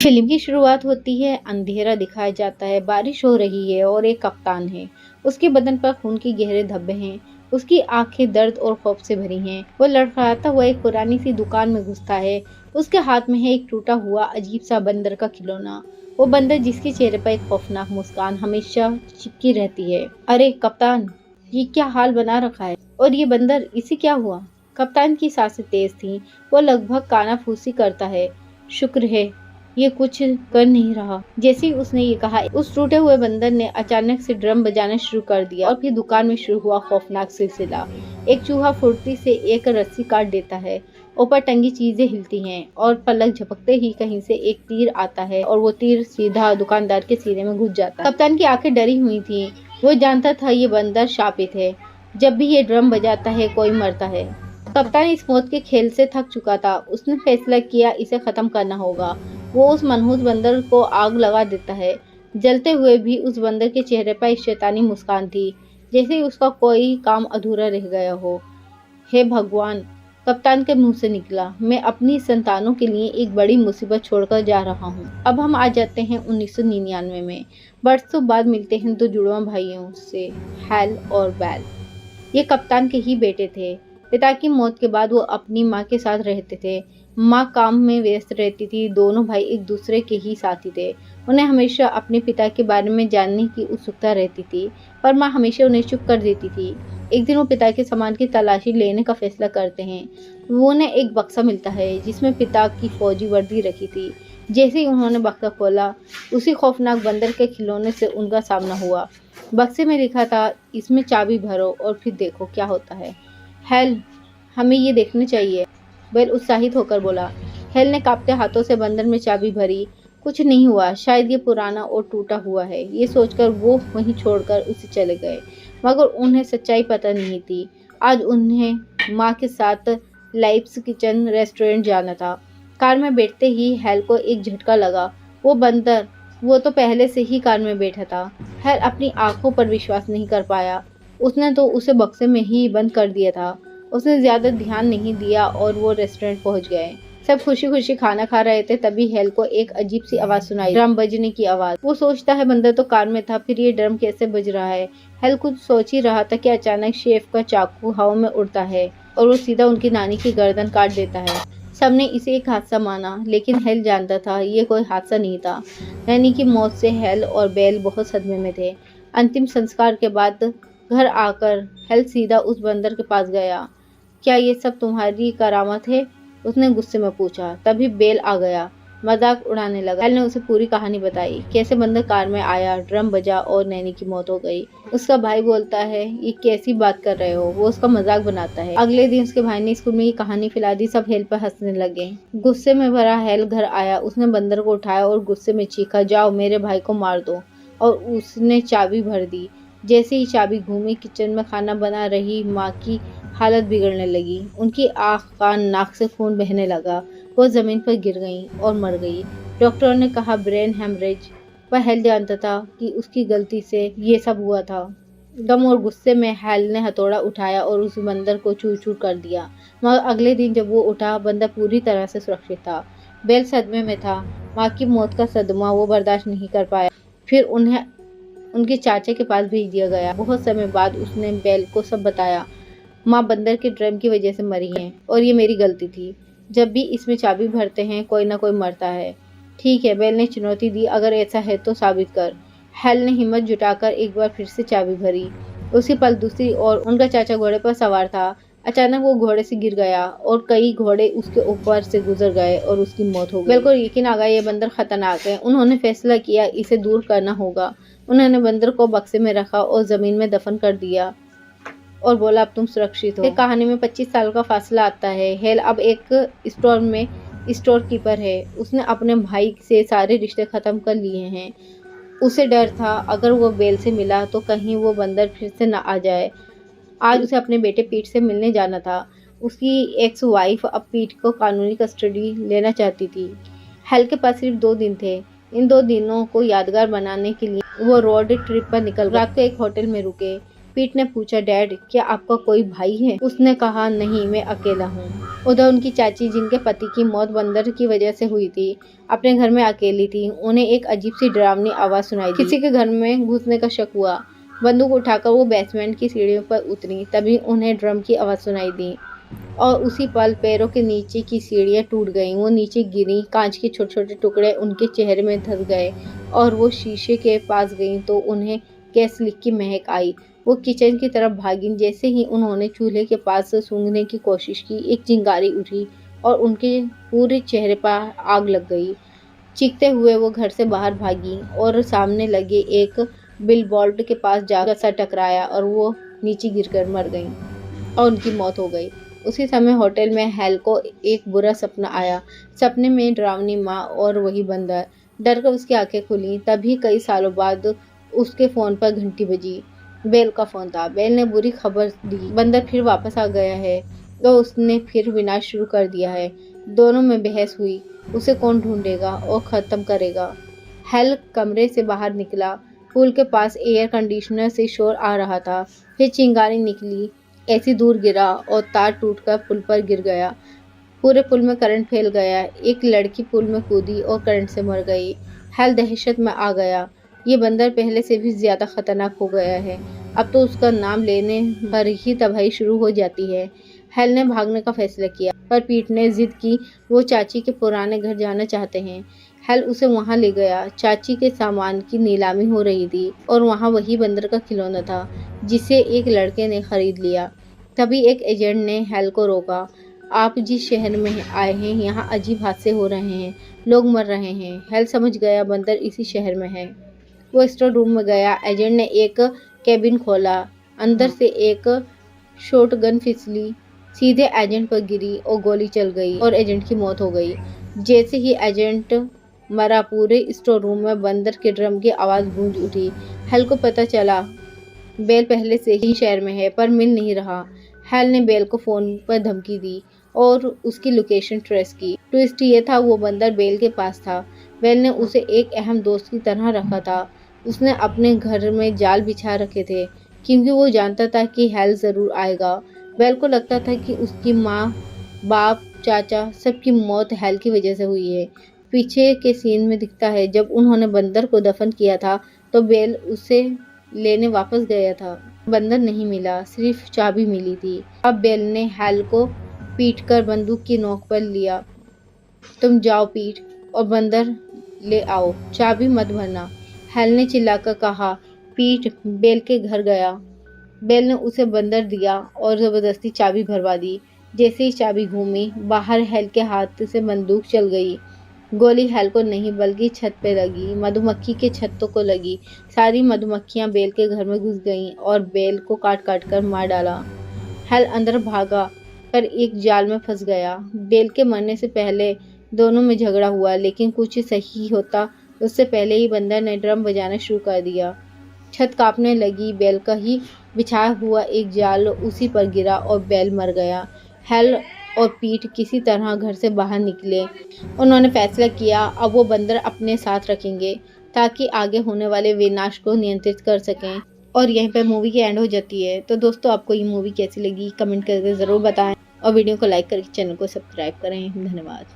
Film की शुरुआत होती है, अंधेरा दिखाया जाता है, बारिश हो रही है और एक कप्तान है। उसके बदन पर खून के गहरे धब्बे हैं। उसकी आंखें दर्द और खौफ से भरी हैं। वो लड़खड़ाता हुआ एक पुरानी सी दुकान में घुसता है। उसके हाथ में है एक टूटा हुआ अजीब सा बंदर का खिलौना। वो बंदर जिसके चेहरे पर एक खौफनाक मुस्कान हमेशा चिपकी रहती है। अरे कप्तान, ये क्या हाल बना रखा है? और ये बंदर, इसे क्या हुआ? कप्तान की सांसें तेज थीं। वो लगभग कानाफूसी करता है। शुक्र है ये कुछ कर नहीं रहा। जैसे ही उसने ये कहा, उस टूटे हुए बंदर ने अचानक से ड्रम बजाना शुरू कर दिया और फिर दुकान में शुरू हुआ खौफनाक सिलसिला। एक चूहा फुर्ती से एक रस्सी काट देता है। ऊपर टंगी चीजें हिलती हैं और पलक झपकते ही कहीं से एक तीर आता है और वो तीर सीधा दुकानदार के सीने में घुस जाता है। कप्तान की आंखें डरी हुई थीं। वो जानता था ये बंदर शापित है। जब भी ये ड्रम बजाता है कोई मरता है। कप्तान इस मौत के खेल से थक चुका था। उसने फैसला किया इसे खत्म करना होगा। वो उस मनहूस बंदर को आग लगा देता है। जलते हुए भी उस बंदर के चेहरे पर एक शैतानी मुस्कान थी, जैसे उसका कोई काम अधूरा रह गया हो। हे भगवान, कप्तान के मुंह से निकला, मैं अपनी संतानों के लिए एक बड़ी मुसीबत छोड़कर जा रहा हूँ। अब हम आ जाते हैं 1999 में। बरसों बाद मिलते हैं दो जुड़वा भाइयों से, हैल और बैल। ये कप्तान के ही बेटे थे। पिता की मौत के बाद वो अपनी माँ के साथ रहते थे। माँ काम में व्यस्त रहती थी। दोनों भाई एक दूसरे के ही साथी थे। उन्हें हमेशा अपने पिता के बारे में जानने की उत्सुकता रहती थी, पर माँ हमेशा उन्हें चुप कर देती थी। एक दिन वो पिता के सामान की तलाशी लेने का फैसला करते हैं। वो उन्हें एक बक्सा मिलता है जिसमें पिता की फौजी वर्दी रखी थी। जैसे ही उन्होंने बक्सा खोला, उसी खौफनाक बंदर के खिलौने से उनका सामना हुआ। बक्से में लिखा था, इसमें चाबी भरो और फिर देखो क्या होता है। हेल, हमें ये देखना चाहिए, बेल उत्साहित होकर बोला। हेल ने कांपते हाथों से बंदर में चाबी भरी। कुछ नहीं हुआ, शायद ये पुराना और टूटा हुआ है, ये सोचकर वो वहीं छोड़कर उसे चले गए। मगर उन्हें सच्चाई पता नहीं थी। आज उन्हें माँ के साथ लाइब्स किचन रेस्टोरेंट जाना था। कार में बैठते ही हेल को एक झटका लगा। वो बंदर, वो तो पहले से ही कार में बैठा था। हेल अपनी आंखों पर विश्वास नहीं कर पाया। उसने तो उसे बक्से में ही बंद कर दिया था। उसने ज्यादा ध्यान नहीं दिया और वो रेस्टोरेंट पहुंच गए। सब खुशी खुशी खाना खा रहे थे, तभी हेल को एक अजीब सी आवाज सुनाई, ड्रम बजने की आवाज। वो सोचता है बंदर तो कार में था, फिर ये ड्रम कैसे बज रहा है। हेल कुछ सोच ही रहा था कि अचानक शेफ का चाकू हवा में उड़ता है और वो सीधा उनकी नानी की गर्दन काट देता है। सबने इसे एक हादसा माना, लेकिन हेल जानता था ये कोई हादसा नहीं था। नैनी की मौत से हेल और बेल बहुत सदमे में थे। अंतिम संस्कार के बाद घर आकर हेल सीधा उस बंदर के पास गया। क्या ये सब तुम्हारी करामत है? उसने गुस्से में पूछा। तभी बेल आ गया, मजाक उड़ाने लगा। हेल ने उसे पूरी कहानी बताई, कैसे बंदर कार में आया, ड्रम बजा और नैनी की मौत हो गई। उसका भाई बोलता है, ये कैसी बात कर रहे हो? वो उसका मजाक बनाता है। अगले दिन उसके भाई ने स्कूल में ये कहानी फैला दी। सब हेल पर हंसने लगे। गुस्से में भरा हेल घर आया। उसने बंदर को उठाया और गुस्से में चीखा, जाओ मेरे भाई को मार दो। और उसने चाबी भर दी। जैसे ही चाबी घूमी, किचन में खाना बना रही माँ की हालत बिगड़ने लगी। उनकी आँख, कान, नाक से खून बहने लगा। वो जमीन पर गिर गईं और मर गई। डॉक्टर ने कहा ब्रेन हेमरेज। वह हेल जानता था कि उसकी गलती से ये सब हुआ था। गम और गुस्से में हेल ने हथौड़ा उठाया और उस बंदर को चूर चूर कर दिया। मगर अगले दिन जब वो उठा, बंदर पूरी तरह से सुरक्षित था। बेल सदमे में था। माँ की मौत का सदमा वो बर्दाश्त नहीं कर पाया। फिर उन्हें उनके चाचा के पास भेज दिया गया। बहुत समय बाद उसने बेल को सब बताया। माँ बंदर के ड्रम की वजह से मरी हैं और ये मेरी गलती थी। जब भी इसमें चाबी भरते हैं कोई ना कोई मरता है। ठीक है, बेल ने चुनौती दी, अगर ऐसा है तो साबित कर। हेल ने हिम्मत जुटाकर एक बार फिर से चाबी भरी। उसी पल दूसरी ओर उनका चाचा घोड़े पर सवार था। अचानक वो घोड़े से गिर गया और कई घोड़े उसके ऊपर से गुजर गए और उसकी मौत हो गई। बेल को यकीन आ गया ये बंदर खतरनाक है। उन्होंने फैसला किया इसे दूर करना होगा। उन्होंने बंदर को बक्से में रखा और जमीन में दफन कर दिया और बोला, अब तुम सुरक्षित हो। कहानी में 25 साल का फासला आता है। हेल अब एक स्टोर में स्टोर कीपर है। उसने अपने भाई से सारे रिश्ते खत्म कर लिए हैं। उसे डर था अगर वो बेल से मिला तो कहीं वो बंदर फिर से न आ जाए। आज उसे अपने बेटे पीट से मिलने जाना था। उसकी एक्स वाइफ अब पीट को कानूनी कस्टडी लेना चाहती थी। हेल के पास सिर्फ 2 दिन थे। इन 2 दिनों को यादगार बनाने के लिए वो रोड ट्रिप पर निकल गए। रात को एक होटल में रुके। पीट ने पूछा, डैड क्या आपका कोई भाई है? उसने कहा, नहीं मैं अकेला हूँ। उधर उनकी चाची, जिनके पति की मौत बंदर की वजह से हुई थी, अपने घर में अकेली थी। उन्हें एक अजीब सी डरावनी आवाज सुनाई दी। किसी के घर में घुसने का शक हुआ। बंदूक उठाकर वो बेसमेंट की सीढ़ियों पर उतरी। तभी उन्हें ड्रम की आवाज सुनाई दी और उसी पल पैरों के नीचे की सीढ़ियां टूट गईं। वो नीचे गिरी। कांच के छोटे छोटे टुकड़े उनके चेहरे में धंस गए और वो शीशे के पास गईं तो उन्हें गैस लीक की महक आई। वो किचन की तरफ भागीं। जैसे ही उन्होंने चूल्हे के पास सूंघने की कोशिश की, एक चिंगारी उठी और उनके पूरे चेहरे पर आग लग गई। चीखते हुए वो घर से बाहर भागी और सामने लगे एक बिलबोर्ड के पास जाकर सर टकराया और वो नीचे गिरकर मर गईं और उनकी मौत हो गई। उसी समय होटल में हेल को एक बुरा सपना आया। सपने में डरावनी माँ और वही बंदर। डर कर उसकी आंखें खुली। तभी कई सालों बाद उसके फोन पर घंटी बजी। बेल का फोन था। बेल ने बुरी खबर दी, बंदर फिर वापस आ गया है तो उसने फिर विनाश शुरू कर दिया है। दोनों में बहस हुई, उसे कौन ढूंढेगा और खत्म करेगा। हेल कमरे से बाहर निकला। पुल के पास एयर कंडीशनर से शोर आ रहा था। फिर चिंगारी निकली। ऐसी दूर गिरा और तार टूटकर पुल पर गिर गया। पूरे पुल में करंट फैल गया। एक लड़की पुल में कूदी और करंट से मर गई। हेल दहशत में आ गया। ये बंदर पहले से भी ज्यादा खतरनाक हो गया है। अब तो उसका नाम लेने पर ही तबाही शुरू हो जाती है। हेल ने भागने का फैसला किया, पर पीट ने जिद की। वो चाची के पुराने घर जाना चाहते हैं। हेल उसे वहां ले गया। चाची के सामान की नीलामी हो रही थी और वहां वही बंदर का खिलौना था जिसे एक लड़के ने खरीद लिया। तभी एक एजेंट ने हेल को रोका। आप जिस शहर में आए हैं यहाँ अजीब हादसे हो रहे हैं, लोग मर रहे हैं। हेल समझ गया बंदर इसी शहर में है। वो स्टोर रूम में गया। एजेंट ने एक कैबिन खोला। अंदर से एक शॉटगन फिसली, सीधे एजेंट पर गिरी और गोली चल गई और एजेंट की मौत हो गई। जैसे ही एजेंट मरा, पूरे स्टोर रूम में बंदर के ड्रम की आवाज गूंज उठी। हेल को पता चला बेल पहले से ही शहर में है पर मिल नहीं रहा। हेल ने बेल को फोन पर धमकी दी और उसकी लोकेशन ट्रेस की। ट्विस्ट ये था, वो बंदर बेल के पास था। बेल ने उसे एक अहम दोस्त की तरह रखा था। उसने अपने घर में जाल बिछा रखे थे क्योंकि वो जानता था कि हेल जरूर आएगा। बेल को लगता था कि उसकी माँ, बाप, चाचा सबकी मौत हेल की वजह से हुई है। पीछे के सीन में दिखता है जब उन्होंने बंदर को दफन किया था तो बेल उसे लेने वापस गया था। बंदर नहीं मिला, सिर्फ चाबी मिली थी। अब बेल ने हेल को पीट कर बंदूक की नोक पर लिया। तुम जाओ पीट और बंदर ले आओ, चाबी मत भरना, हेल ने चिल्लाकर कहा। पीट बेल के घर गया। बेल ने उसे बंदर दिया और जबरदस्ती चाबी भरवा दी। जैसे ही चाबी घूमी, बाहर हेल के हाथ से बंदूक चल गई। गोली हेल को नहीं बल्कि छत पे लगी। मधुमक्खी के छत्तों को लगी। सारी मधुमक्खियां बेल के घर में घुस गईं और बेल को काट काट कर मार डाला। हेल अंदर भागा पर एक जाल में फंस गया। बेल के मरने से पहले दोनों में झगड़ा हुआ, लेकिन कुछ सही होता उससे पहले ही बंदर ने ड्रम बजाना शुरू कर दिया। छत कांपने लगी। बेल का ही बिछाया हुआ एक जाल उसी पर गिरा और बेल मर गया। हेल और पीट किसी तरह घर से बाहर निकले। उन्होंने फैसला किया अब वो बंदर अपने साथ रखेंगे ताकि आगे होने वाले विनाश को नियंत्रित कर सकें। और यहीं पर मूवी की एंड हो जाती है। तो दोस्तों, आपको ये मूवी कैसी लगी कमेंट करके ज़रूर बताएं और वीडियो को लाइक करके चैनल को सब्सक्राइब करें। धन्यवाद।